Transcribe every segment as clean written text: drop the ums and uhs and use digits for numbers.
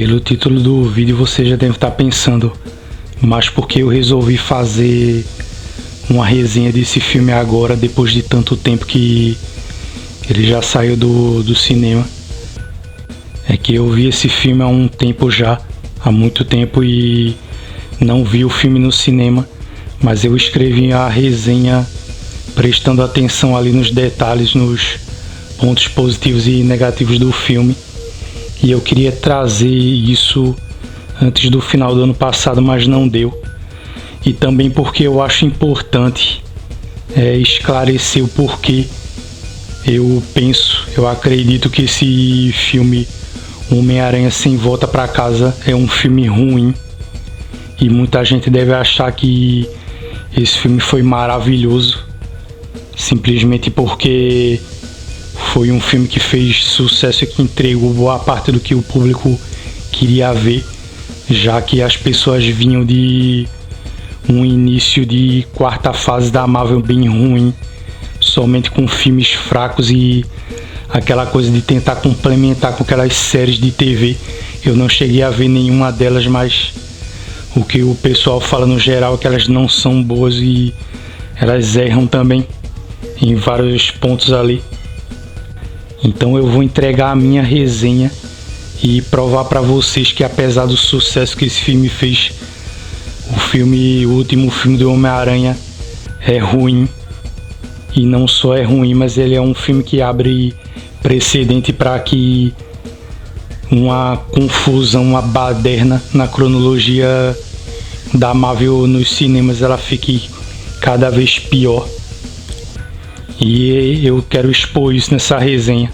Pelo título do vídeo você já deve estar pensando, mas por que eu resolvi fazer uma resenha desse filme agora, depois de tanto tempo que ele já saiu do cinema? É que eu vi esse filme há um tempo já, há muito tempo, e não vi o filme no cinema, mas eu escrevi a resenha prestando atenção ali nos detalhes, nos pontos positivos e negativos do filme. E eu queria trazer isso antes do final do ano passado, mas não deu. E também porque eu acho importante esclarecer o porquê eu acredito que esse filme Homem-Aranha Sem Volta Pra Casa é um filme ruim. E muita gente deve achar que esse filme foi maravilhoso, simplesmente porque foi um filme que fez sucesso e que entregou boa parte do que o público queria ver, já que as pessoas vinham de um início de quarta fase da Marvel bem ruim, somente com filmes fracos e aquela coisa de tentar complementar com aquelas séries de TV. Eu não cheguei a ver nenhuma delas, mas o que o pessoal fala no geral é que elas não são boas e elas erram também em vários pontos ali. Então eu vou entregar a minha resenha e provar para vocês que, apesar do sucesso que esse filme fez, o último filme do Homem-Aranha é ruim. E não só é ruim, mas ele é um filme que abre precedente para que uma confusão, uma baderna na cronologia da Marvel nos cinemas ela fique cada vez pior. E eu quero expor isso nessa resenha.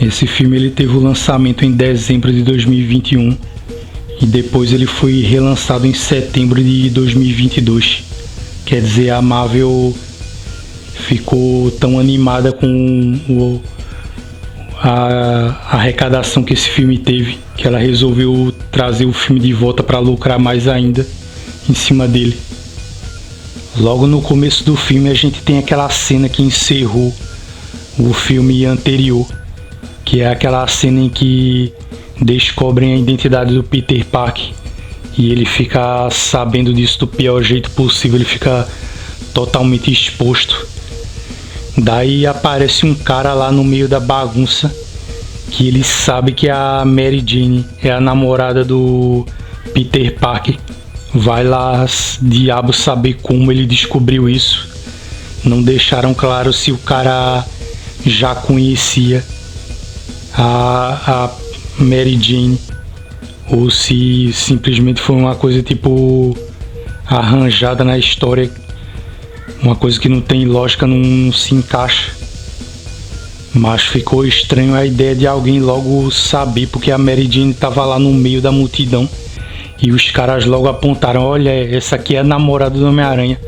Esse filme ele teve o lançamento em dezembro de 2021 e depois ele foi relançado em setembro de 2022. Quer dizer, a Marvel ficou tão animada com a arrecadação que esse filme teve, que ela resolveu trazer o filme de volta para lucrar mais ainda em cima dele. Logo no começo do filme a gente tem aquela cena que encerrou o filme anterior, que é aquela cena em que descobrem a identidade do Peter Parker e ele fica sabendo disso do pior jeito possível, ele fica totalmente exposto. Daí aparece um cara lá no meio da bagunça que ele sabe que a Mary Jane é a namorada do Peter Parker. Vai lá, diabo saber como ele descobriu isso. Não deixaram claro se o cara já conhecia a Mary Jane ou se simplesmente foi uma coisa tipo arranjada na história, uma coisa que não tem lógica, não se encaixa. Mas ficou estranho a ideia de alguém logo saber, porque a Mary Jane estava lá no meio da multidão e os caras logo apontaram: olha, essa aqui é a namorada do Homem-Aranha,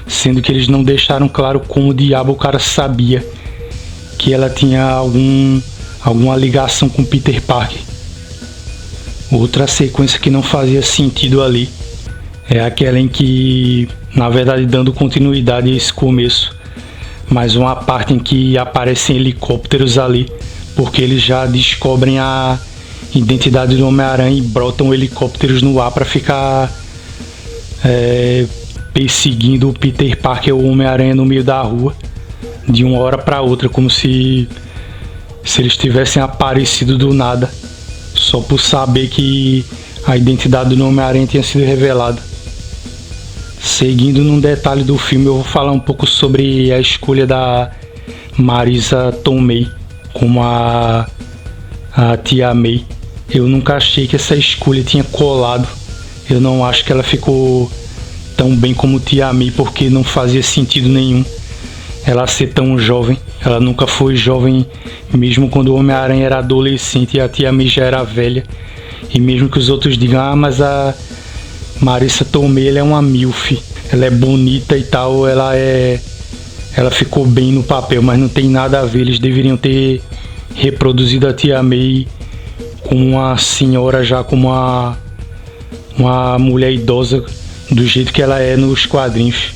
sendo que eles não deixaram claro como diabo o cara sabia que ela tinha alguma ligação com Peter Parker. Outra sequência que não fazia sentido ali é aquela em que, na verdade, dando continuidade a esse começo, mas uma parte em que aparecem helicópteros ali, porque eles já descobrem a identidade do Homem-Aranha e brotam helicópteros no ar para ficar perseguindo o Peter Parker ou o Homem-Aranha no meio da rua, de uma hora para outra, como se eles tivessem aparecido do nada, só por saber que a identidade do Homem-Aranha tinha sido revelada. Seguindo num detalhe do filme, eu vou falar um pouco sobre a escolha da Marisa Tomei como a Tia May. Eu nunca achei que essa escolha tinha colado. Eu não acho que ela ficou tão bem como Tia May, porque não fazia sentido nenhum ela ser tão jovem. Ela nunca foi jovem, mesmo quando o Homem-Aranha era adolescente e a Tia May já era velha. E mesmo que os outros digam: mas a Marisa Tomei ela é uma milf, ela é bonita e tal, ela ficou bem no papel, mas não tem nada a ver. Eles deveriam ter reproduzido a Tia May como uma senhora, já como uma mulher idosa, do jeito que ela é nos quadrinhos.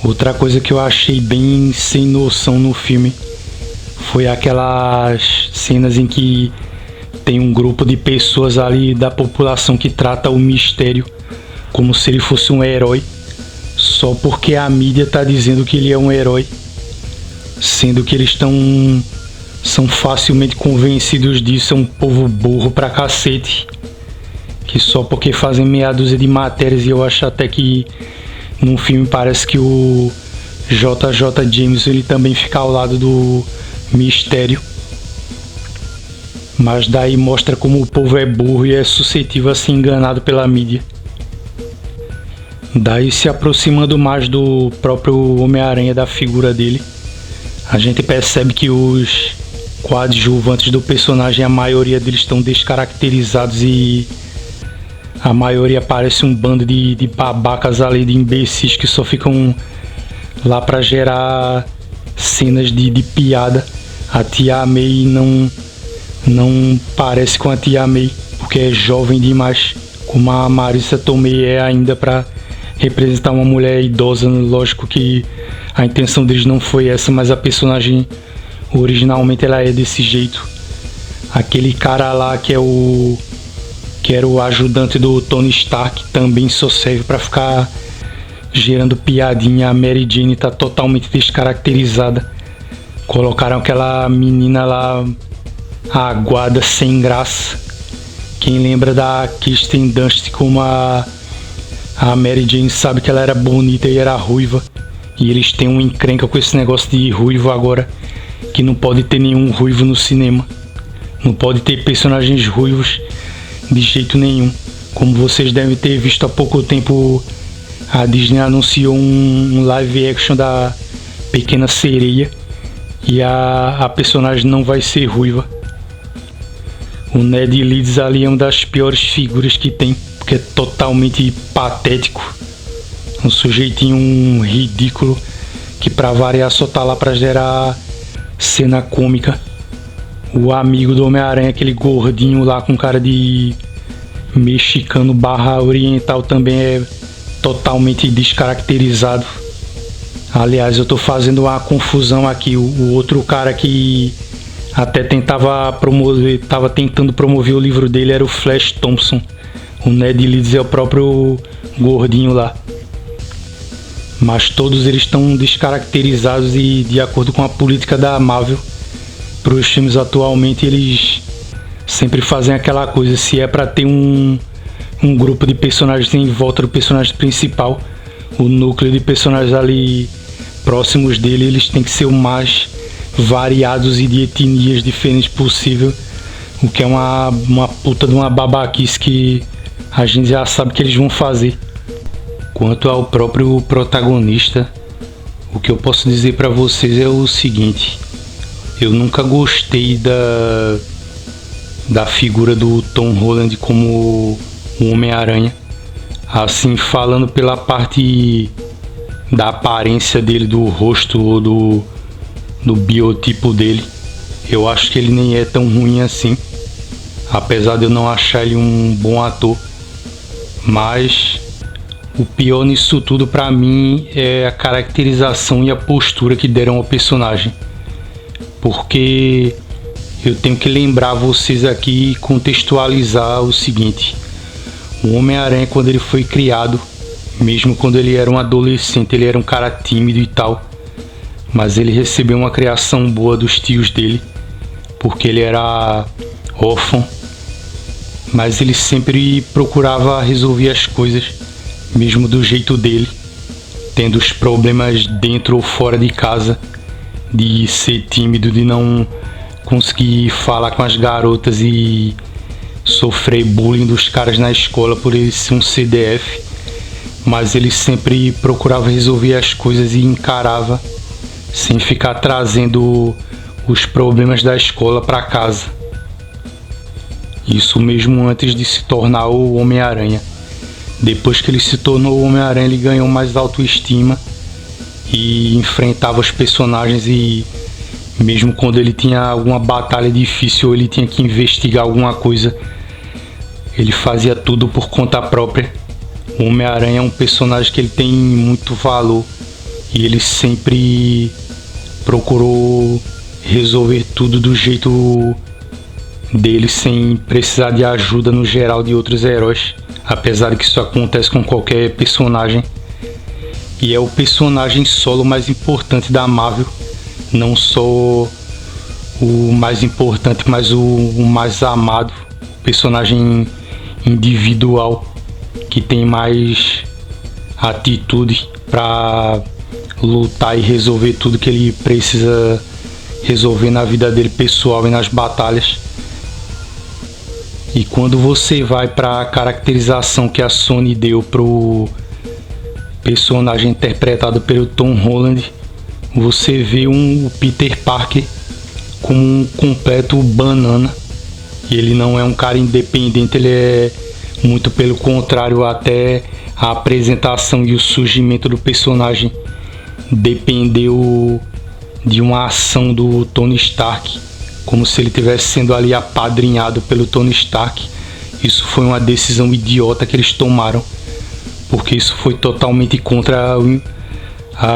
Outra coisa que eu achei bem sem noção no filme foi aquelas cenas em que tem um grupo de pessoas ali da população que trata o Mistério como se ele fosse um herói, só porque a mídia tá dizendo que ele é um herói, sendo que eles são facilmente convencidos disso. É um povo burro pra cacete, que só porque fazem meia dúzia de matérias. E eu acho até que no filme parece que o JJ Jameson ele também fica ao lado do Mistério, mas daí mostra como o povo é burro e é suscetível a ser enganado pela mídia. Daí, se aproximando mais do próprio Homem-Aranha, da figura dele, a gente percebe que os coadjuvantes do personagem, a maioria deles estão descaracterizados e a maioria parece um bando de babacas ali, de imbecis que só ficam lá para gerar cenas de piada. A Tia May não parece com a Tia May, porque é jovem demais, como a Marissa Tomei é ainda para representar uma mulher idosa. Lógico que a intenção deles não foi essa, mas a personagem originalmente ela é desse jeito. Aquele cara lá que era o ajudante do Tony Stark também só serve para ficar gerando piadinha. A Mary Jane tá totalmente descaracterizada. Colocaram aquela menina lá aguada, sem graça. Quem lembra da Kirsten Dunst como a Mary Jane sabe que ela era bonita e era ruiva. E eles têm uma encrenca com esse negócio de ruivo agora, que não pode ter nenhum ruivo no cinema. Não pode ter personagens ruivos de jeito nenhum. Como vocês devem ter visto há pouco tempo, a Disney anunciou um live action da Pequena Sereia e a personagem não vai ser ruiva. O Ned Leeds ali é uma das piores figuras que tem, porque é totalmente patético. Um sujeitinho ridículo que pra variar só tá lá pra gerar cena cômica. O amigo do Homem-Aranha, aquele gordinho lá com cara de mexicano barra oriental, também é totalmente descaracterizado. Aliás, eu tô fazendo uma confusão aqui. O outro cara que até tava tentando promover o livro dele era o Flash Thompson. O Ned Leeds é o próprio gordinho lá. Mas todos eles estão descaracterizados e, de acordo com a política da Marvel, para os filmes atualmente, eles sempre fazem aquela coisa: se é para ter um grupo de personagens em volta do personagem principal, o núcleo de personagens ali próximos dele, eles têm que ser o mais variados e de etnias diferentes possível, o que é uma puta de uma babaquice que a gente já sabe que eles vão fazer. Quanto ao próprio protagonista, o que eu posso dizer para vocês é o seguinte: eu nunca gostei da figura do Tom Holland como o Homem-Aranha. Assim, falando pela parte da aparência dele, do rosto ou do biotipo dele, eu acho que ele nem é tão ruim assim, apesar de eu não achar ele um bom ator. Mas o pior nisso tudo pra mim é a caracterização e a postura que deram ao personagem, porque eu tenho que lembrar vocês aqui e contextualizar o seguinte: o Homem-Aranha, quando ele foi criado, mesmo quando ele era um adolescente, ele era um cara tímido e tal, mas ele recebeu uma criação boa dos tios dele, porque ele era órfão, mas ele sempre procurava resolver as coisas, mesmo do jeito dele, tendo os problemas dentro ou fora de casa, de ser tímido, de não conseguir falar com as garotas e sofrer bullying dos caras na escola por ele ser um CDF, mas ele sempre procurava resolver as coisas e encarava, sem ficar trazendo os problemas da escola para casa. Isso mesmo antes de se tornar o Homem-Aranha. Depois que ele se tornou o Homem-Aranha, ele ganhou mais autoestima e enfrentava os personagens, e mesmo quando ele tinha alguma batalha difícil ou ele tinha que investigar alguma coisa, ele fazia tudo por conta própria. O Homem-Aranha é um personagem que ele tem muito valor e ele sempre procurou resolver tudo do jeito dele sem precisar de ajuda no geral de outros heróis, apesar de que isso acontece com qualquer personagem. E é o personagem solo mais importante da Marvel, não só o mais importante, mas o mais amado, personagem individual que tem mais atitude para lutar e resolver tudo que ele precisa resolver na vida dele pessoal e nas batalhas. E quando você vai para a caracterização que a Sony deu pro personagem interpretado pelo Tom Holland, você vê o Peter Parker como um completo banana. E ele não é um cara independente, ele é muito pelo contrário. Até a apresentação e o surgimento do personagem dependeu de uma ação do Tony Stark, como se ele estivesse sendo ali apadrinhado pelo Tony Stark. Isso foi uma decisão idiota que eles tomaram, porque isso foi totalmente contra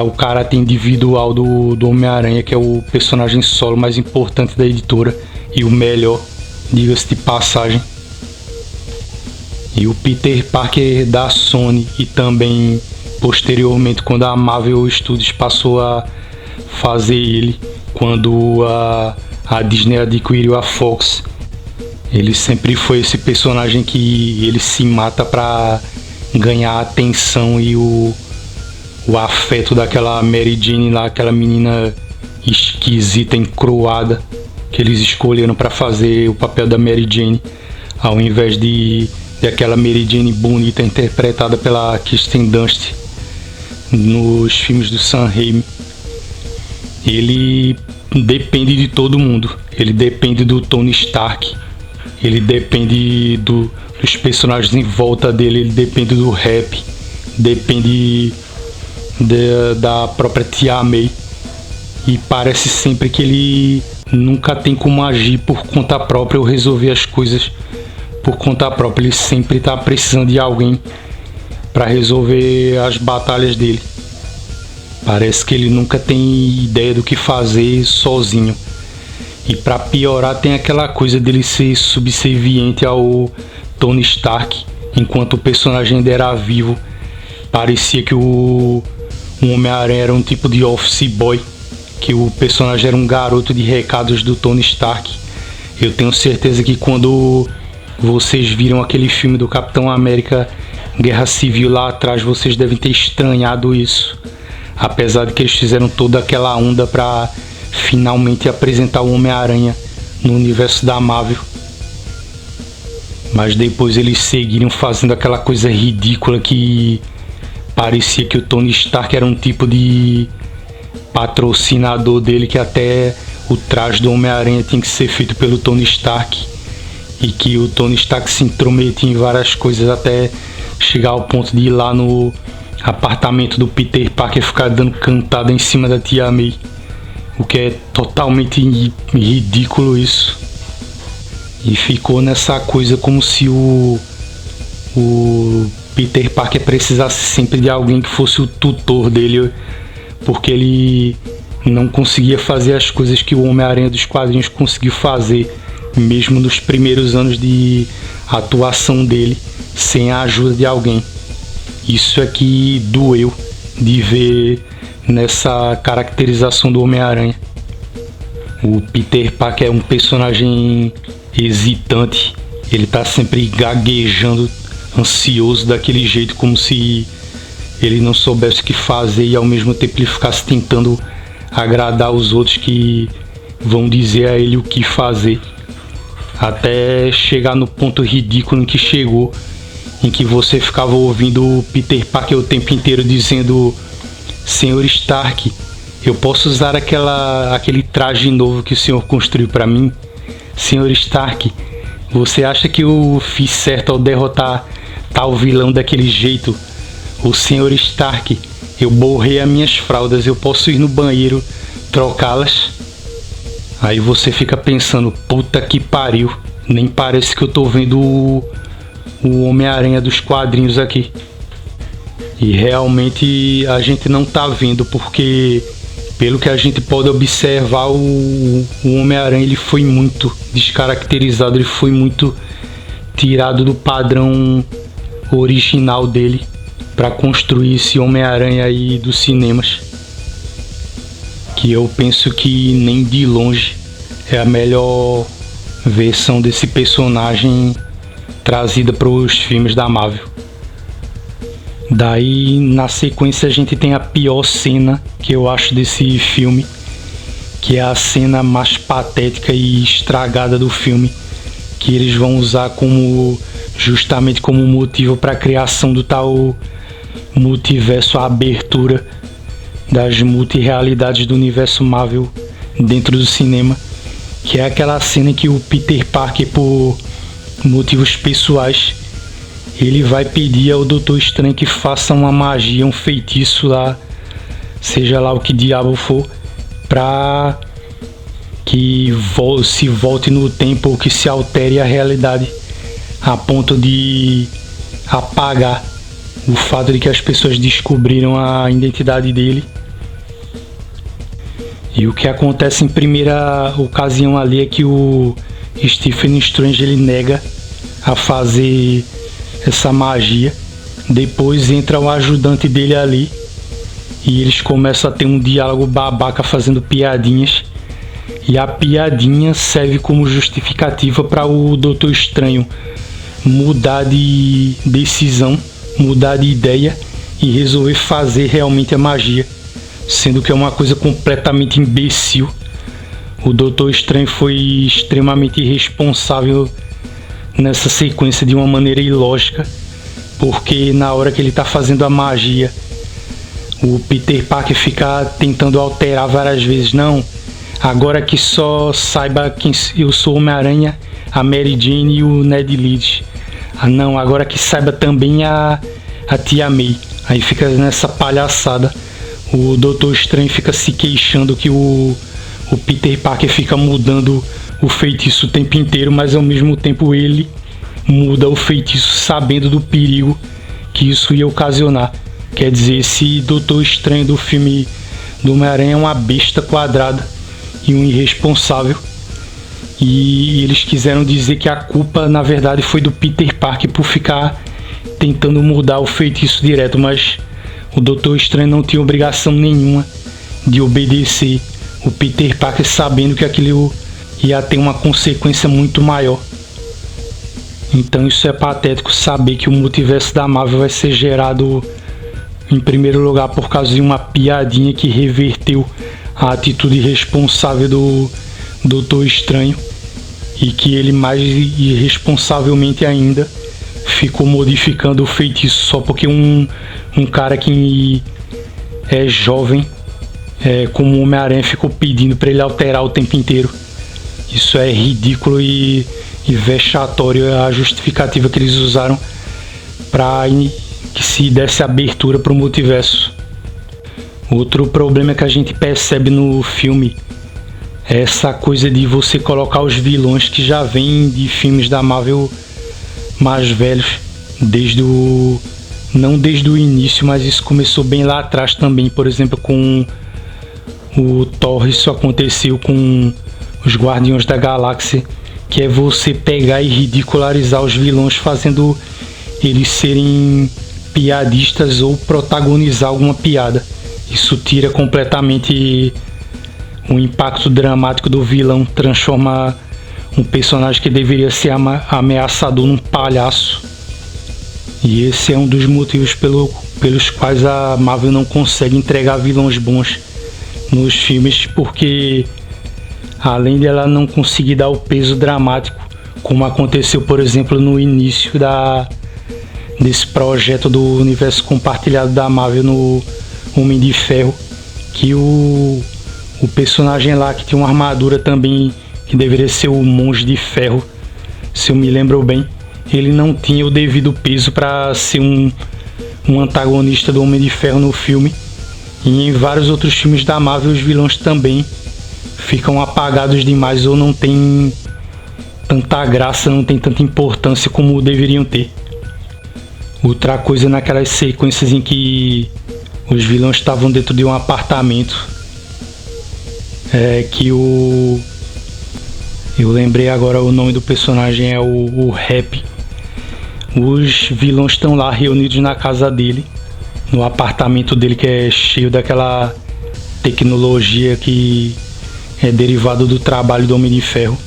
o caráter individual do Homem-Aranha, que é o personagem solo mais importante da editora e o melhor, diga-se de passagem. E o Peter Parker da Sony, e também posteriormente quando a Marvel Studios passou a fazer ele, quando a Disney adquiriu a Fox, ele sempre foi esse personagem que ele se mata para ganhar a atenção e o afeto daquela Mary Jane lá, aquela menina esquisita, encruada, que eles escolheram para fazer o papel da Mary Jane, ao invés de aquela Mary Jane bonita interpretada pela Kirsten Dunst nos filmes do Sam Raimi. Ele depende de todo mundo, ele depende do Tony Stark, ele depende dos personagens em volta dele, ele depende do rap, depende da própria Tia May, e parece sempre que ele nunca tem como agir por conta própria ou resolver as coisas por conta própria. Ele sempre está precisando de alguém para resolver as batalhas dele. Parece que ele nunca tem ideia do que fazer sozinho. E para piorar, tem aquela coisa dele ser subserviente ao Tony Stark enquanto o personagem ainda era vivo. Parecia que o Homem-Aranha era um tipo de office boy, que o personagem era um garoto de recados do Tony Stark. Eu tenho certeza que quando vocês viram aquele filme do Capitão América Guerra Civil lá atrás, vocês devem ter estranhado isso, apesar de que eles fizeram toda aquela onda para finalmente apresentar o Homem-Aranha no universo da Marvel. Mas depois eles seguiram fazendo aquela coisa ridícula que parecia que o Tony Stark era um tipo de patrocinador dele, que até o traje do Homem-Aranha tinha que ser feito pelo Tony Stark, e que o Tony Stark se intrometia em várias coisas até chegar ao ponto de ir lá no apartamento do Peter Parker e ficar dando cantada em cima da Tia May, o que é totalmente ridículo isso. E ficou nessa coisa como se o Peter Parker precisasse sempre de alguém que fosse o tutor dele, porque ele não conseguia fazer as coisas que o Homem-Aranha dos quadrinhos conseguiu fazer, mesmo nos primeiros anos de atuação dele, sem a ajuda de alguém. Isso é que doeu de ver nessa caracterização do Homem-Aranha. O Peter Parker é um personagem hesitante, ele tá sempre gaguejando, ansioso daquele jeito, como se ele não soubesse o que fazer, e ao mesmo tempo ele ficasse tentando agradar os outros que vão dizer a ele o que fazer, até chegar no ponto ridículo em que chegou, em que você ficava ouvindo o Peter Parker o tempo inteiro dizendo: Senhor Stark, eu posso usar aquele traje novo que o senhor construiu para mim? Senhor Stark, você acha que eu fiz certo ao derrotar tal vilão daquele jeito? O Senhor Stark, eu borrei as minhas fraldas, eu posso ir no banheiro trocá-las? Aí você fica pensando: puta que pariu, nem parece que eu tô vendo o Homem-Aranha dos quadrinhos aqui. E realmente a gente não tá vendo, porque Pelo que a gente pode observar, o Homem-Aranha ele foi muito descaracterizado, ele foi muito tirado do padrão original dele para construir esse Homem-Aranha aí dos cinemas, que eu penso que nem de longe é a melhor versão desse personagem trazida para os filmes da Marvel. Daí na sequência a gente tem a pior cena que eu acho desse filme, que é a cena mais patética e estragada do filme, que eles vão usar como justamente como motivo para a criação do tal multiverso, a abertura das multirealidades do universo Marvel dentro do cinema, que é aquela cena em que o Peter Parker, por motivos pessoais, ele vai pedir ao Doutor Estranho que faça uma magia, um feitiço lá, seja lá o que diabo for, para que se volte no tempo ou que se altere a realidade a ponto de apagar o fato de que as pessoas descobriram a identidade dele. E o que acontece em primeira ocasião ali é que o Stephen Strange ele nega a fazer essa magia. Depois entra o ajudante dele ali e eles começam a ter um diálogo babaca fazendo piadinhas, e a piadinha serve como justificativa para o Doutor Estranho mudar de decisão, mudar de ideia e resolver fazer realmente a magia, sendo que é uma coisa completamente imbecil. O Doutor Estranho foi extremamente irresponsável nessa sequência de uma maneira ilógica, porque na hora que ele está fazendo a magia, o Peter Parker fica tentando alterar várias vezes. Não, agora que só saiba quem eu sou, Homem-Aranha, a Mary Jane e o Ned Leeds. Ah não, agora que saiba também a Tia May. Aí fica nessa palhaçada. O Doutor Estranho fica se queixando que o Peter Parker fica mudando o feitiço o tempo inteiro, mas ao mesmo tempo ele muda o feitiço sabendo do perigo que isso ia ocasionar. Quer dizer, esse Doutor Estranho do filme do Homem-Aranha é uma besta quadrada e um irresponsável. E eles quiseram dizer que a culpa na verdade foi do Peter Parker por ficar tentando mudar o feitiço direto, mas o Doutor Estranho não tinha obrigação nenhuma de obedecer o Peter Parker, sabendo que aquilo ia ter uma consequência muito maior. Então isso é patético, saber que o multiverso da Marvel vai ser gerado em primeiro lugar por causa de uma piadinha que reverteu a atitude irresponsável do Doutor Estranho, e que ele mais irresponsavelmente ainda ficou modificando o feitiço só porque um cara que é jovem, como o Homem-Aranha, ficou pedindo para ele alterar o tempo inteiro. Isso é ridículo e vexatório, a justificativa que eles usaram para que se desse abertura para o multiverso. Outro problema que a gente percebe no filme é essa coisa de você colocar os vilões que já vêm de filmes da Marvel mais velhos, não desde o início, mas isso começou bem lá atrás também. Por exemplo, com o Thor, isso aconteceu com os Guardiões da Galáxia, que é você pegar e ridicularizar os vilões, fazendo eles serem piadistas ou protagonizar alguma piada. Isso tira completamente o impacto dramático do vilão, transforma um personagem que deveria ser ameaçador num palhaço. E esse é um dos motivos pelos quais a Marvel não consegue entregar vilões bons nos filmes, porque além de ela não conseguir dar o peso dramático, como aconteceu, por exemplo, no início desse projeto do universo compartilhado da Marvel no Homem de Ferro, que o personagem lá que tinha uma armadura também, que deveria ser o Monge de Ferro, se eu me lembro bem, ele não tinha o devido peso para ser um antagonista do Homem de Ferro no filme. E em vários outros filmes da Marvel os vilões também ficam apagados demais ou não tem tanta graça, não tem tanta importância como deveriam ter. Outra coisa, naquelas sequências em que os vilões estavam dentro de um apartamento que o... Eu lembrei agora, o nome do personagem é o Rap. Os vilões estão lá reunidos na casa dele, no apartamento dele, que é cheio daquela tecnologia que é derivado do trabalho do Homem de Ferro.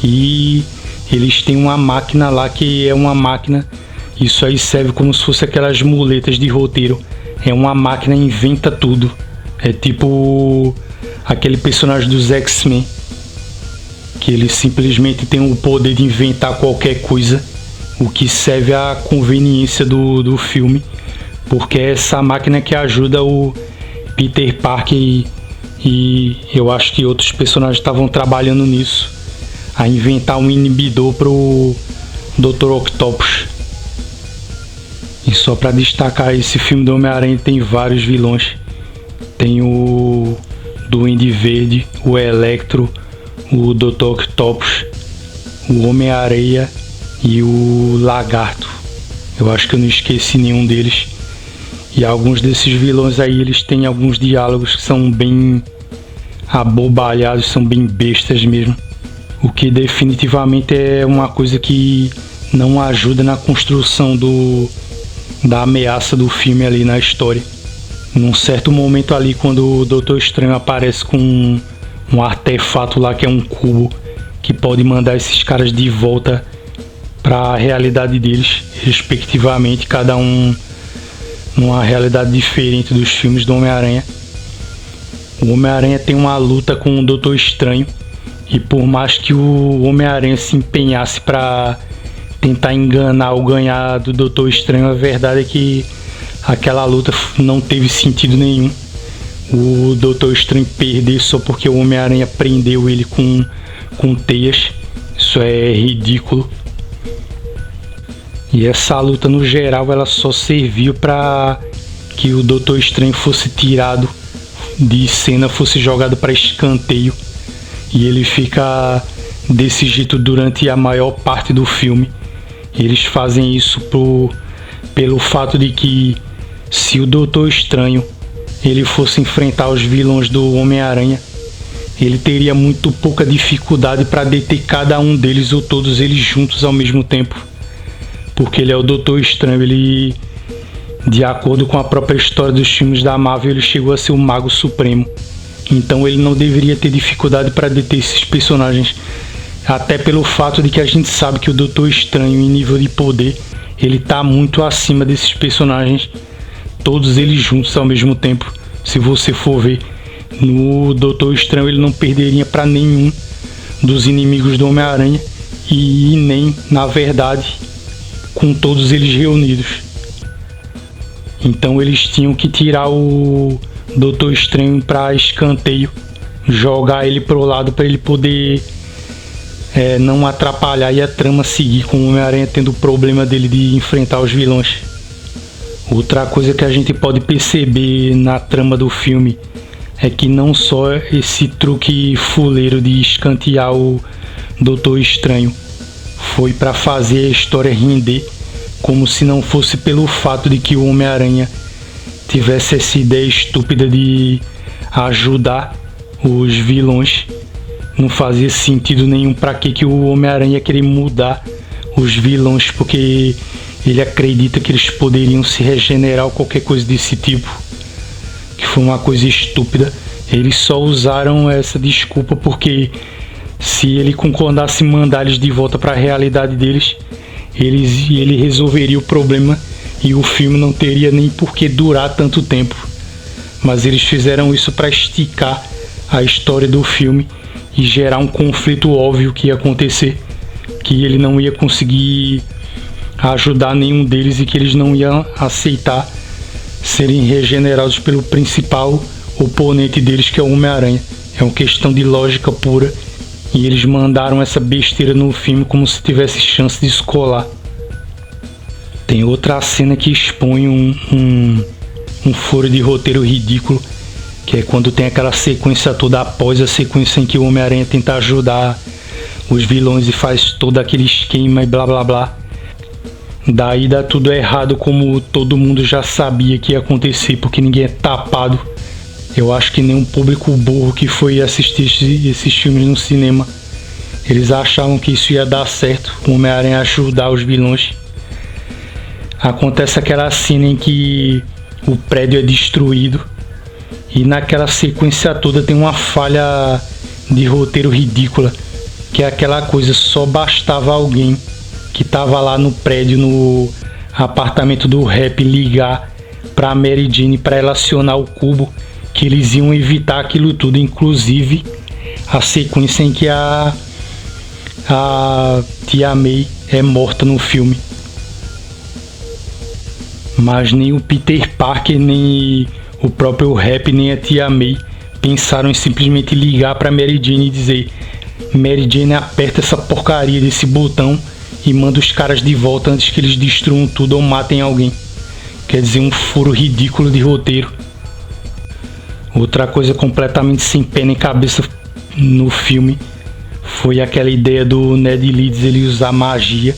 E eles têm uma máquina lá que é uma máquina, isso aí serve como se fosse aquelas muletas de roteiro. É uma máquina, inventa tudo. É tipo aquele personagem dos X-Men, que ele simplesmente tem o poder de inventar qualquer coisa, o que serve à conveniência do filme, porque é essa máquina que ajuda o Peter Parker e eu acho que outros personagens estavam trabalhando nisso, a inventar um inibidor pro Dr. Octopus. E só para destacar, esse filme do Homem-Aranha tem vários vilões. Tem o Duende Verde, o Electro, o Dr. Octopus, o Homem-Areia e o Lagarto. Eu acho que eu não esqueci nenhum deles. E alguns desses vilões aí, eles têm alguns diálogos que são bem abobalhados, são bem bestas mesmo. O que definitivamente é uma coisa que não ajuda na construção da ameaça do filme ali na história. Num certo momento ali, quando o Doutor Estranho aparece com um artefato lá que é um cubo, que pode mandar esses caras de volta para a realidade deles, respectivamente, cada um numa realidade diferente dos filmes do Homem-Aranha. O Homem-Aranha tem uma luta com o Doutor Estranho, e por mais que o Homem-Aranha se empenhasse para tentar enganar ou ganhar do Doutor Estranho, a verdade é que aquela luta não teve sentido nenhum. O Doutor Estranho perder só porque o Homem-Aranha prendeu ele com teias, isso é ridículo. E essa luta no geral, ela só serviu para que o Doutor Estranho fosse tirado de cena, fosse jogado para escanteio, e ele fica desse jeito durante a maior parte do filme. Eles fazem isso pelo fato de que se o Doutor Estranho ele fosse enfrentar os vilões do Homem-Aranha, ele teria muito pouca dificuldade para deter cada um deles ou todos eles juntos ao mesmo tempo, porque ele é o Doutor Estranho. Ele, de acordo com a própria história dos filmes da Marvel, ele chegou a ser o Mago Supremo, então ele não deveria ter dificuldade para deter esses personagens, até pelo fato de que a gente sabe que o Doutor Estranho, em nível de poder, ele está muito acima desses personagens, todos eles juntos ao mesmo tempo. Se você for ver, no Doutor Estranho ele não perderia para nenhum dos inimigos do Homem-Aranha, e nem, na verdade, com todos eles reunidos. Então eles tinham que tirar o Doutor Estranho para escanteio, jogar ele pro lado para ele poder não atrapalhar e a trama seguir, com o Homem-Aranha tendo o problema dele de enfrentar os vilões. Outra coisa que a gente pode perceber na trama do filme é que não só esse truque fuleiro de escantear o Doutor Estranho foi para fazer a história render, como se não fosse pelo fato de que o Homem-Aranha tivesse essa ideia estúpida de ajudar os vilões. Não fazia sentido nenhum para que o Homem-Aranha querer mudar os vilões, porque ele acredita que eles poderiam se regenerar ou qualquer coisa desse tipo, que foi uma coisa estúpida. Eles só usaram essa desculpa porque se ele concordasse em mandar eles de volta para a realidade deles, ele resolveria o problema e o filme não teria nem por que durar tanto tempo. Mas eles fizeram isso para esticar a história do filme e gerar um conflito óbvio que ia acontecer, que ele não ia conseguir ajudar nenhum deles e que eles não iam aceitar serem regenerados pelo principal oponente deles, que é o Homem-Aranha. É uma questão de lógica pura, e eles mandaram essa besteira no filme como se tivesse chance de escolar. Tem outra cena que expõe um furo de roteiro ridículo, que é quando tem aquela sequência toda após a sequência em que o Homem-Aranha tenta ajudar os vilões e faz todo aquele esquema e blá blá blá. Daí dá tudo errado, como todo mundo já sabia que ia acontecer, porque ninguém é tapado Eu acho que nem um público burro que foi assistir esses filmes no cinema, eles achavam que isso ia dar certo, o Homem-Aranha ajudar os vilões. Acontece aquela cena em que o prédio é destruído e naquela sequência toda tem uma falha de roteiro ridícula, que é aquela coisa, só bastava alguém que tava lá no prédio, no apartamento do Rap, ligar pra Mary Jane para ela acionar o cubo, que eles iam evitar aquilo tudo, inclusive a sequência em que a Tia May é morta no filme. Mas nem o Peter Parker, nem o próprio Rap, nem a Tia May pensaram em simplesmente ligar para Mary Jane e dizer: Mary Jane, aperta essa porcaria desse botão e manda os caras de volta antes que eles destruam tudo ou matem alguém. Quer dizer, um furo ridículo de roteiro. Outra coisa completamente sem pé nem cabeça no filme foi aquela ideia do Ned Leeds ele usar magia.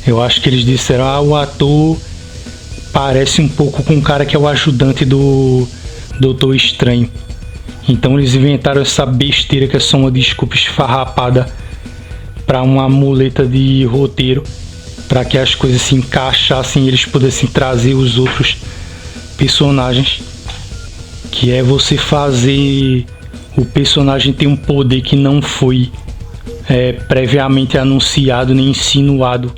Eu acho que eles disseram: o ator parece um pouco com o cara que é o ajudante do Doutor Estranho. Então eles inventaram essa besteira que é só uma desculpa esfarrapada para uma muleta de roteiro, para que as coisas se encaixassem e eles pudessem trazer os outros personagens. Que é você fazer o personagem ter um poder que não foi previamente anunciado nem insinuado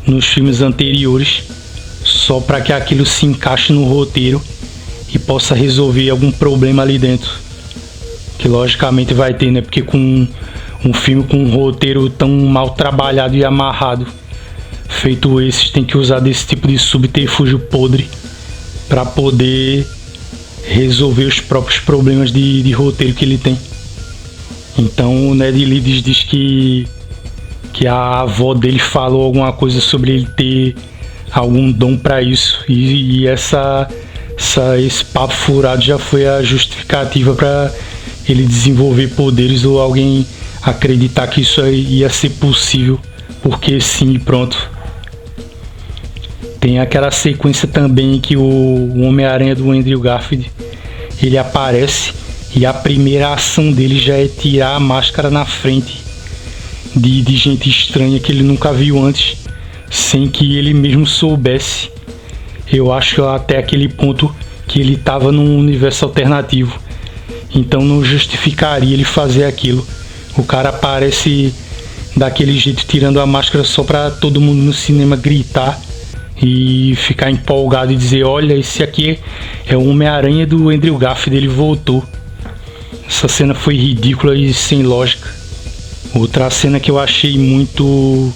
nos filmes anteriores, só para que aquilo se encaixe no roteiro e possa resolver algum problema ali dentro. Que logicamente vai ter, né? Porque com um filme com um roteiro tão mal trabalhado e amarrado feito esses, tem que usar desse tipo de subterfúgio podre para poder resolver os próprios problemas de roteiro que ele tem. Então o Ned Leeds diz que a avó dele falou alguma coisa sobre ele ter algum dom para isso, e esse papo furado já foi a justificativa para ele desenvolver poderes, ou alguém acreditar que isso ia ser possível, porque sim, pronto. Tem aquela sequência também em que o Homem-Aranha do Andrew Garfield ele aparece e a primeira ação dele já é tirar a máscara na frente de gente estranha que ele nunca viu antes, sem que ele mesmo soubesse. Eu acho até aquele ponto que ele estava num universo alternativo, então não justificaria ele fazer aquilo. O cara aparece daquele jeito tirando a máscara só para todo mundo no cinema gritar e ficar empolgado e dizer: olha, esse aqui é o Homem-Aranha do Andrew Garfield, ele voltou. Essa cena foi ridícula e sem lógica. Outra cena que eu achei muito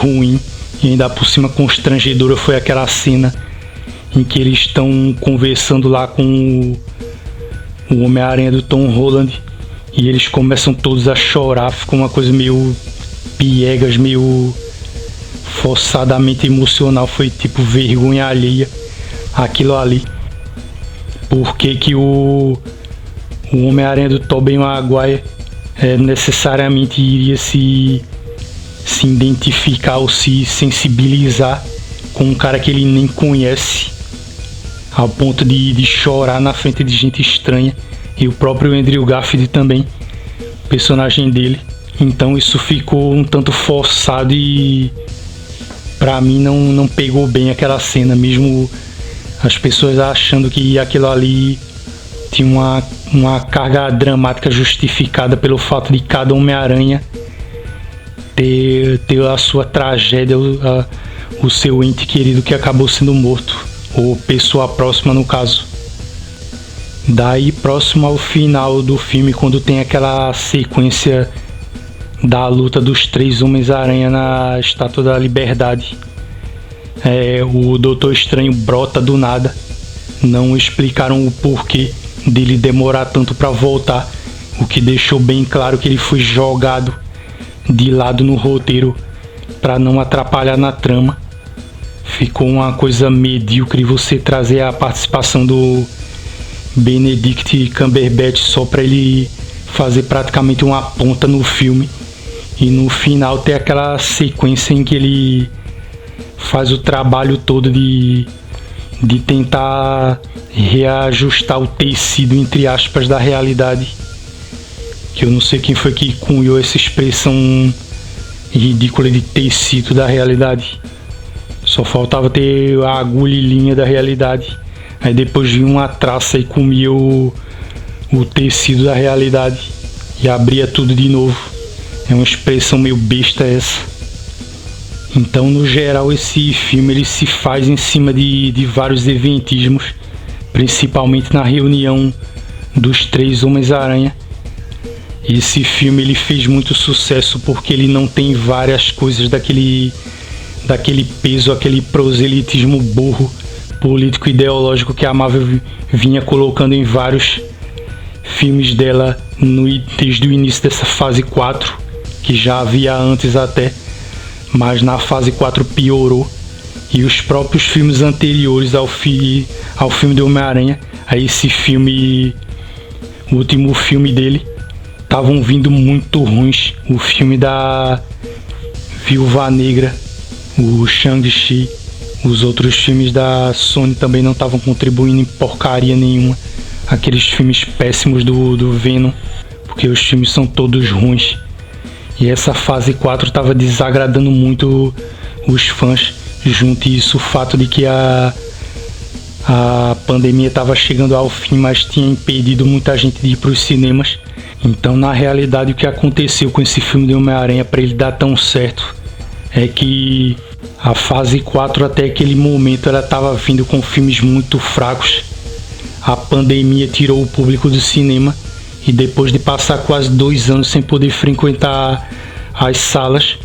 ruim e ainda por cima constrangedora foi aquela cena em que eles estão conversando lá com o Homem-Aranha do Tom Holland e eles começam todos a chorar. Ficou uma coisa meio piegas, meio forçadamente emocional. Foi tipo vergonha alheia aquilo ali. Por que o Homem-Aranha do Tobey Maguire necessariamente iria se identificar ou se sensibilizar com um cara que ele nem conhece, ao ponto de chorar na frente de gente estranha, e o próprio Andrew Garfield também, personagem dele. Então isso ficou um tanto forçado e pra mim não pegou bem aquela cena, mesmo as pessoas achando que aquilo ali tinha uma carga dramática justificada pelo fato de cada Homem-Aranha ter a sua tragédia, o seu ente querido que acabou sendo morto, ou pessoa próxima no caso. Daí, próximo ao final do filme, quando tem aquela sequência da luta dos 3 Homens-Aranha na Estátua da Liberdade, o Doutor Estranho brota do nada. Não explicaram o porquê dele demorar tanto para voltar, o que deixou bem claro que ele foi jogado de lado no roteiro para não atrapalhar na trama. Ficou uma coisa medíocre você trazer a participação do Benedict Cumberbatch só para ele fazer praticamente uma ponta no filme, e no final ter aquela sequência em que ele faz o trabalho todo de de tentar reajustar o tecido, entre aspas, da realidade. Que eu não sei quem foi que cunhou essa expressão ridícula de tecido da realidade. Só faltava ter a agulha e linha da realidade. Aí depois vinha uma traça e comia o tecido da realidade e abria tudo de novo. É uma expressão meio besta essa. Então, no geral, esse filme ele se faz em cima de vários eventismos, principalmente na reunião dos 3 Homens-Aranha. Esse filme ele fez muito sucesso porque ele não tem várias coisas daquele peso, aquele proselitismo burro, político e ideológico que a Marvel vinha colocando em vários filmes dela desde o início dessa fase 4, que já havia antes até, mas na fase 4 piorou. E os próprios filmes anteriores ao filme do Homem-Aranha, a esse filme, o último filme dele, estavam vindo muito ruins. O filme da Viúva Negra, o Shang-Chi, os outros filmes da Sony também não estavam contribuindo em porcaria nenhuma. Aqueles filmes péssimos do Venom, porque os filmes são todos ruins. E essa fase 4 estava desagradando muito os fãs. Junte isso o fato de que a pandemia estava chegando ao fim, mas tinha impedido muita gente de ir para os cinemas. Então, na realidade, o que aconteceu com esse filme de Homem-Aranha para ele dar tão certo é que a fase 4 até aquele momento ela estava vindo com filmes muito fracos. A pandemia tirou o público do cinema e depois de passar quase 2 anos sem poder frequentar as salas,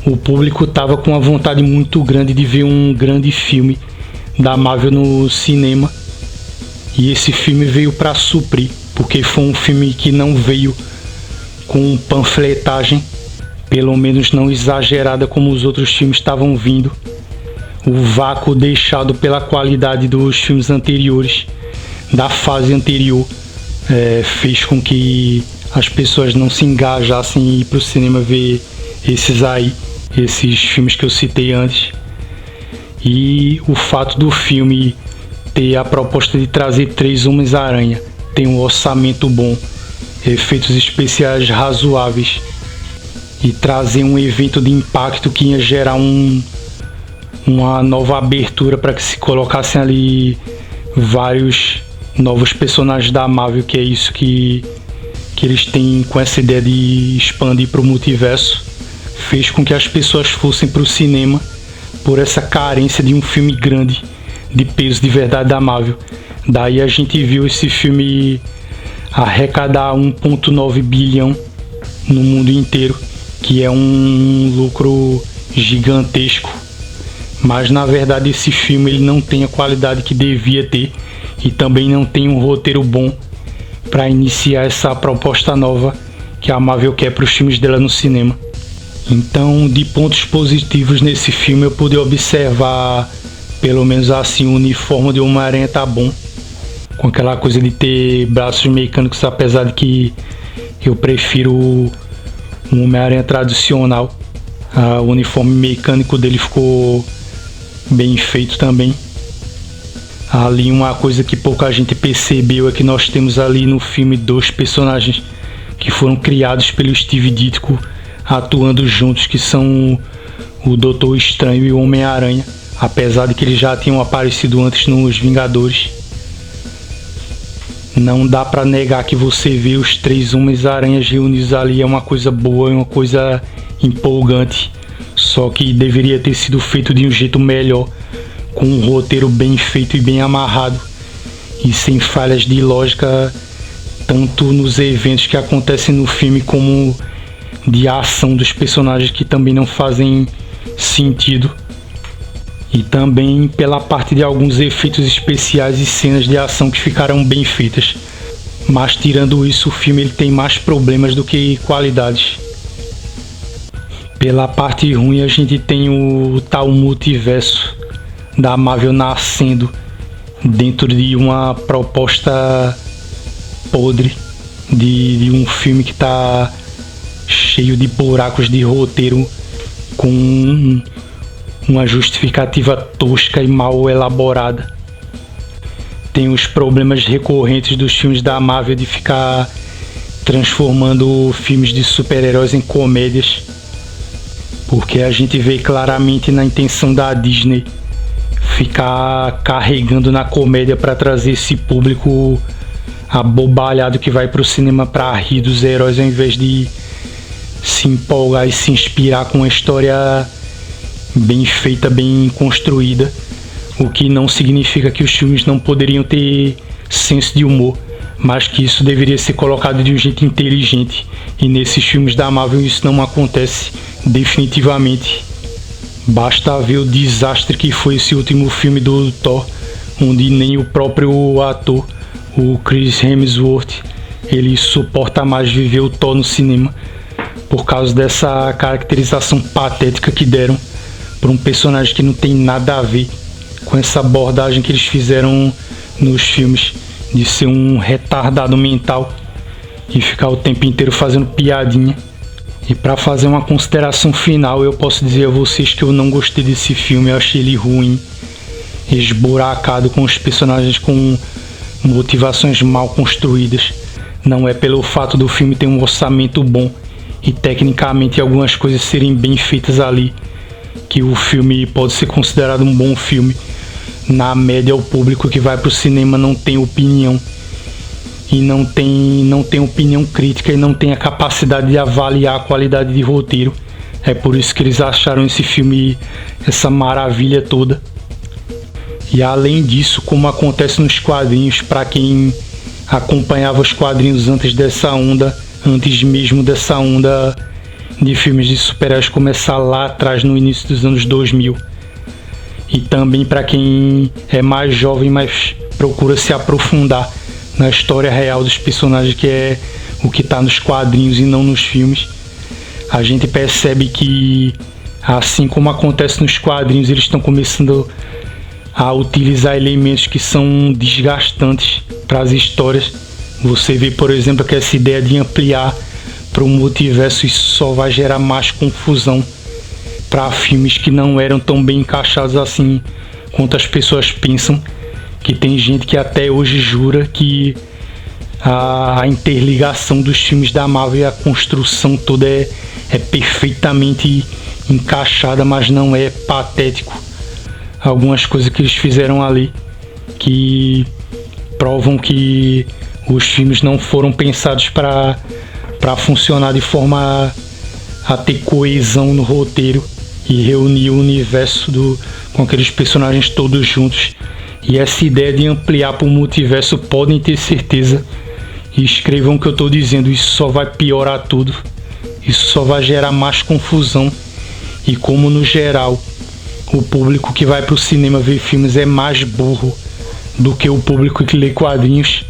o público estava com uma vontade muito grande de ver um grande filme da Marvel no cinema. E esse filme veio para suprir, porque foi um filme que não veio com panfletagem, pelo menos não exagerada como os outros filmes estavam vindo. O vácuo deixado pela qualidade dos filmes anteriores, da fase anterior, fez com que as pessoas não se engajassem em ir para o cinema ver esses filmes que eu citei antes. E o fato do filme ter a proposta de trazer 3 Homens-Aranha, tem um orçamento bom, efeitos especiais razoáveis e trazer um evento de impacto que ia gerar uma nova abertura para que se colocassem ali vários novos personagens da Marvel, que é isso que eles têm com essa ideia de expandir para o multiverso, fez com que as pessoas fossem para o cinema por essa carência de um filme grande, de peso de verdade da Marvel. Daí a gente viu esse filme arrecadar 1,9 bilhão no mundo inteiro, que é um lucro gigantesco. Mas na verdade esse filme ele não tem a qualidade que devia ter e também não tem um roteiro bom para iniciar essa proposta nova que a Marvel quer para os filmes dela no cinema. Então, de pontos positivos nesse filme, eu pude observar, pelo menos assim, o uniforme de Homem-Aranha tá bom, com aquela coisa de ter braços mecânicos, apesar de que eu prefiro o Homem-Aranha tradicional. O uniforme mecânico dele ficou bem feito também. Ali uma coisa que pouca gente percebeu é que nós temos ali no filme 2 personagens que foram criados pelo Steve Ditko atuando juntos, que são o Doutor Estranho e o Homem-Aranha, apesar de que eles já tinham aparecido antes nos Vingadores. Não dá pra negar que você vê os 3 Homens-Aranhas reunidos ali é uma coisa boa, é uma coisa empolgante, só que deveria ter sido feito de um jeito melhor, com um roteiro bem feito e bem amarrado e sem falhas de lógica, tanto nos eventos que acontecem no filme como de ação dos personagens, que também não fazem sentido, e também pela parte de alguns efeitos especiais e cenas de ação que ficaram bem feitas. Mas tirando isso, o filme ele tem mais problemas do que qualidades. Pela parte ruim, a gente tem o tal multiverso da Marvel nascendo dentro de uma proposta podre de um filme que está cheio de buracos de roteiro, com uma justificativa tosca e mal elaborada. tem os problemas recorrentes dos filmes da Marvel de ficar transformando filmes de super-heróis em comédias, porque a gente vê claramente na intenção da Disney ficar carregando na comédia para trazer esse público abobalhado que vai pro cinema para rir dos heróis, ao invés de se empolgar e se inspirar com uma história bem feita, bem construída, o que não significa que os filmes não poderiam ter senso de humor, mas que isso deveria ser colocado de um jeito inteligente, e nesses filmes da Marvel isso não acontece definitivamente. Basta ver o desastre que foi esse último filme do Thor, onde nem o próprio ator, o Chris Hemsworth, ele suporta mais viver o Thor no cinema, por causa dessa caracterização patética que deram para um personagem que não tem nada a ver com essa abordagem que eles fizeram nos filmes, de ser um retardado mental e ficar o tempo inteiro fazendo piadinha. E para fazer uma consideração final, eu posso dizer a vocês que eu não gostei desse filme. Eu achei ele ruim, esburacado, com os personagens com motivações mal construídas. Não é pelo fato do filme ter um orçamento bom e tecnicamente algumas coisas serem bem feitas ali que o filme pode ser considerado um bom filme. Na média, o público que vai pro cinema não tem opinião, e não tem opinião crítica, e não tem a capacidade de avaliar a qualidade de roteiro. É por isso que eles acharam esse filme essa maravilha toda. E além disso, como acontece nos quadrinhos, para quem acompanhava os quadrinhos antes mesmo dessa onda de filmes de super-heróis começar lá atrás, no início dos anos 2000, e também para quem é mais jovem, mas procura se aprofundar na história real dos personagens, que é o que está nos quadrinhos e não nos filmes, a gente percebe que, assim como acontece nos quadrinhos, eles estão começando a utilizar elementos que são desgastantes para as histórias. Você vê, por exemplo, que essa ideia de ampliar para o multiverso, isso só vai gerar mais confusão para filmes que não eram tão bem encaixados assim quanto as pessoas pensam. Que tem gente que até hoje jura que a interligação dos filmes da Marvel e a construção toda é perfeitamente encaixada, mas não é. Patético algumas coisas que eles fizeram ali, que provam que os filmes não foram pensados para funcionar de forma a ter coesão no roteiro e reunir o universo com aqueles personagens todos juntos. E essa ideia de ampliar para o multiverso, podem ter certeza, e escrevam o que eu estou dizendo, isso só vai piorar tudo, isso só vai gerar mais confusão. E como no geral o público que vai para o cinema ver filmes é mais burro do que o público que lê quadrinhos,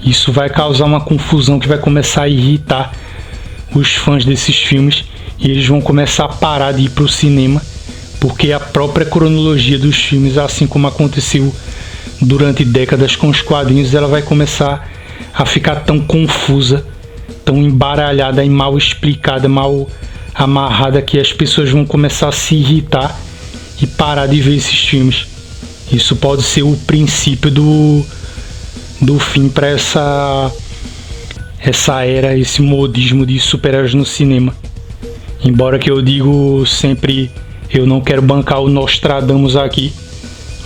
isso vai causar uma confusão que vai começar a irritar os fãs desses filmes, e eles vão começar a parar de ir para o cinema, porque a própria cronologia dos filmes, assim como aconteceu durante décadas com os quadrinhos, ela vai começar a ficar tão confusa, tão embaralhada e mal explicada, mal amarrada, que as pessoas vão começar a se irritar e parar de ver esses filmes. Isso pode ser o princípio do fim para essa era, esse modismo de super-heróis no cinema. Embora que eu digo sempre, eu não quero bancar o Nostradamus aqui,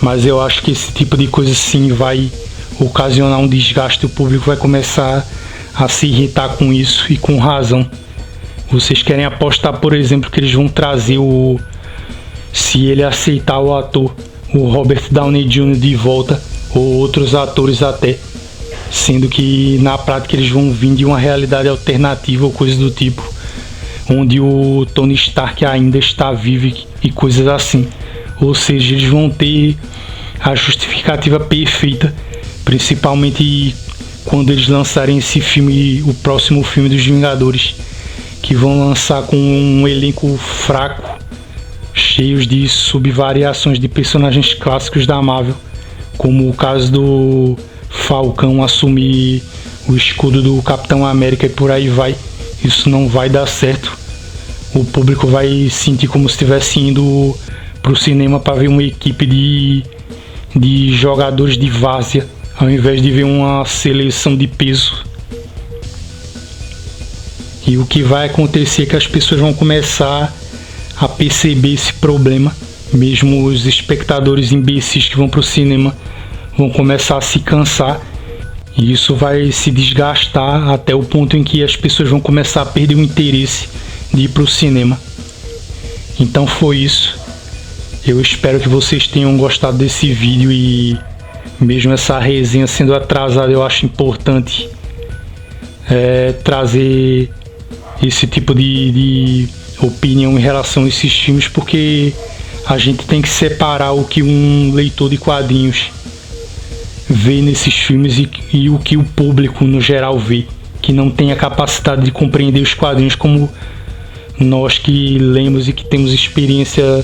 mas eu acho que esse tipo de coisa sim vai ocasionar um desgaste, o público vai começar a se irritar com isso, e com razão. Vocês querem apostar, por exemplo, que eles vão trazer se ele aceitar o ator, o Robert Downey Jr. de volta, ou outros atores até, sendo que na prática eles vão vir de uma realidade alternativa ou coisa do tipo, onde o Tony Stark ainda está vivo e coisas assim. Ou seja, eles vão ter a justificativa perfeita, principalmente quando eles lançarem esse filme, o próximo filme dos Vingadores, que vão lançar com um elenco fraco, cheios de subvariações de personagens clássicos da Marvel, como o caso do Falcão assumir o escudo do Capitão América e por aí vai. Isso não vai dar certo. O público vai sentir como se estivesse indo pro cinema para ver uma equipe de jogadores de várzea ao invés de ver uma seleção de peso. E o que vai acontecer é que as pessoas vão começar a perceber esse problema. Mesmo os espectadores imbecis que vão para o cinema vão começar a se cansar. E isso vai se desgastar até o ponto em que as pessoas vão começar a perder o interesse de ir para o cinema. Então foi isso. Eu espero que vocês tenham gostado desse vídeo e mesmo essa resenha sendo atrasada, eu acho importante trazer esse tipo de opinião em relação a esses filmes, porque a gente tem que separar o que um leitor de quadrinhos vê nesses filmes e o que o público no geral vê, que não tem a capacidade de compreender os quadrinhos como nós que lemos e que temos experiência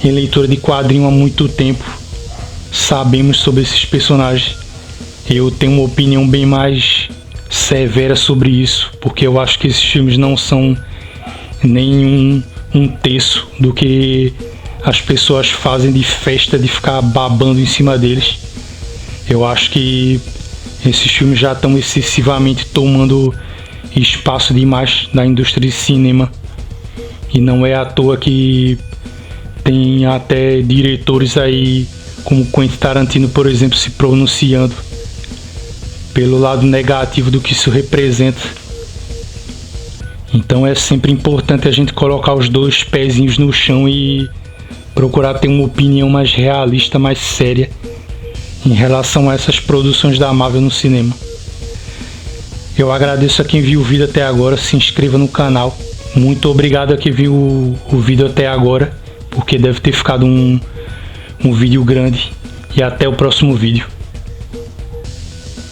em leitura de quadrinho há muito tempo sabemos sobre esses personagens. Eu tenho uma opinião bem mais severa sobre isso, porque eu acho que esses filmes não são nem um terço do que as pessoas fazem de festa, de ficar babando em cima deles. Eu acho que esses filmes já estão excessivamente tomando espaço demais na indústria de cinema, e não é à toa que tem até diretores aí como Quentin Tarantino, por exemplo, se pronunciando pelo lado negativo do que isso representa. Então é sempre importante a gente colocar os dois pezinhos no chão e procurar ter uma opinião mais realista, mais séria em relação a essas produções da Marvel no cinema. Eu agradeço a quem viu o vídeo até agora, se inscreva no canal. Muito obrigado a quem viu o vídeo até agora, porque deve ter ficado um vídeo grande. E até o próximo vídeo.